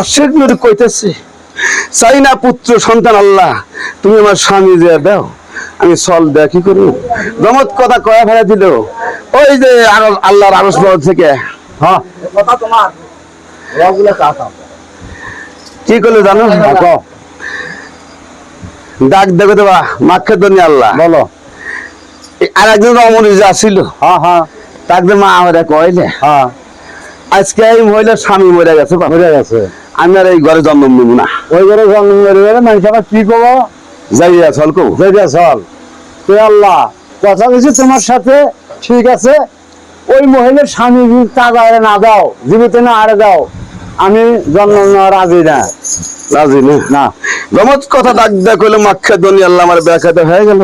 আশেক নূর কইতেছে, চাই না পুত্র সন্তান আল্লাহ, তুমি আমার স্বামী যে দাও, আমি চল দেয়া কি করবো। রমত কথা কয়া ফেলা দিল ওই যে আল্লাহর আরশ মহল থেকে। হ্যাঁ কথা তোমার ওগুলা কাটা কি করলো জানো? ডাক দেখো দেবা মাখে দনি আল্লাহ বলো। আর একজন রমণী যে আসছিল, হ্যাঁ হ্যাঁ তাকে মা আমারে কইলে হ্যাঁ আজকে এই মহিলার স্বামী মরে গেছে, বুঝে গেছে। আমি আর এই ঘরে জন্ম নিব না। ওই করে জন্ম মেরে মানুষ আবার কি করবো? যাইয়া চল কো যাইয়া চল। তুই আল্লাহ কথা বলছি তোমার সাথে, ঠিক আছে। ওই মহিলার স্বামী টাকা না দাও, জীবিত না আরে দাও, আমি জন্ম নেওয়া রাজি না। রাজি না না রমত কথা ডাক দেয়া কইলো মাখে দনি আল্লাহ আমার ব্যাখ্যাতে হয়ে গেল।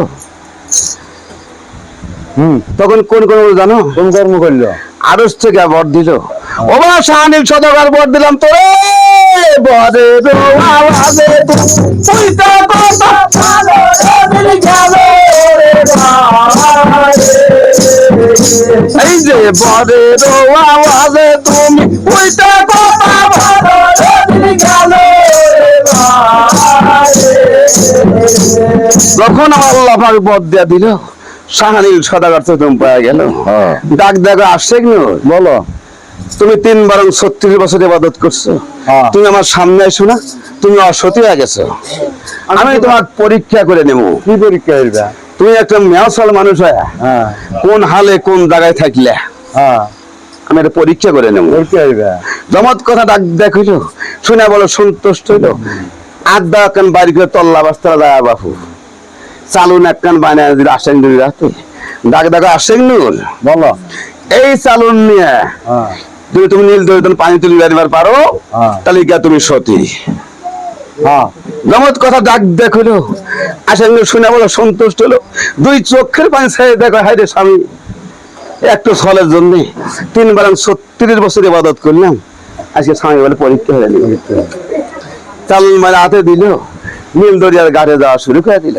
তখন কোন কোন জানো? কোন কর্ম করলো? আরশ থেকে বর দিল, ও বা শাহানিল সদাগর বর দিলাম তোরে বরে আওয়াজে তুই তো কথা ভালো রে গেল রে ভাই। এই যে বরে আওয়াজে তুমি তুই তো কথা ভালো রে গেল রে ভাই। যখন আল্লাহ পাক বর দেয়া দিল, শাহানিল সদাগর তো তুমি পাওয়া গেল। ডাক দেখো আশেক নূর, বলো। তুমি 3 বরং 36 বছর ইবাদত করছো, তুমি আমার সামনে আইসো না, তুমি অসতী হয়ে গেছো। আমি তোমার পরীক্ষা করে নেব। কি পরীক্ষা হইবা? তুমি একটা মেয়াসাল মানুষ হয়, কোন হালে কোন জায়গায় থাকলে আমি এটা পরীক্ষা করে নেব। পরীক্ষা হইবা। জমত কথা ডাক দেখিল, শুনে বলো সন্তুষ্ট হইল। আড্ডা কান বাড়ি করে তল্লা বাস্তা যায় বাপু, চালুন এক কান বানায় দিল আশেক নূর রাতে। ডাক দেখো আশেক নূর, বলো। এই চালুন নিয়ে যদি তুমি নীল দরিদ্র পানি তুলি দিবার পারো, তাহলে গিয়া তুমি সতী। জমত কথা ডাক দেখিল, আশেক নূর শুনে বলো সন্তুষ্ট হলো। 2 চোখের পানি ছেড়ে দেখো, হায় রে স্বামী, একটু ছলের জন্য 3 বরং 36 বছর ইবাদত করলাম, আজকে স্বামী বলে পরীক্ষা হয়ে গেল। চাল মানে হাতে দিল, নীল দরিয়ার ঘাটে যাওয়া শুরু করে দিল।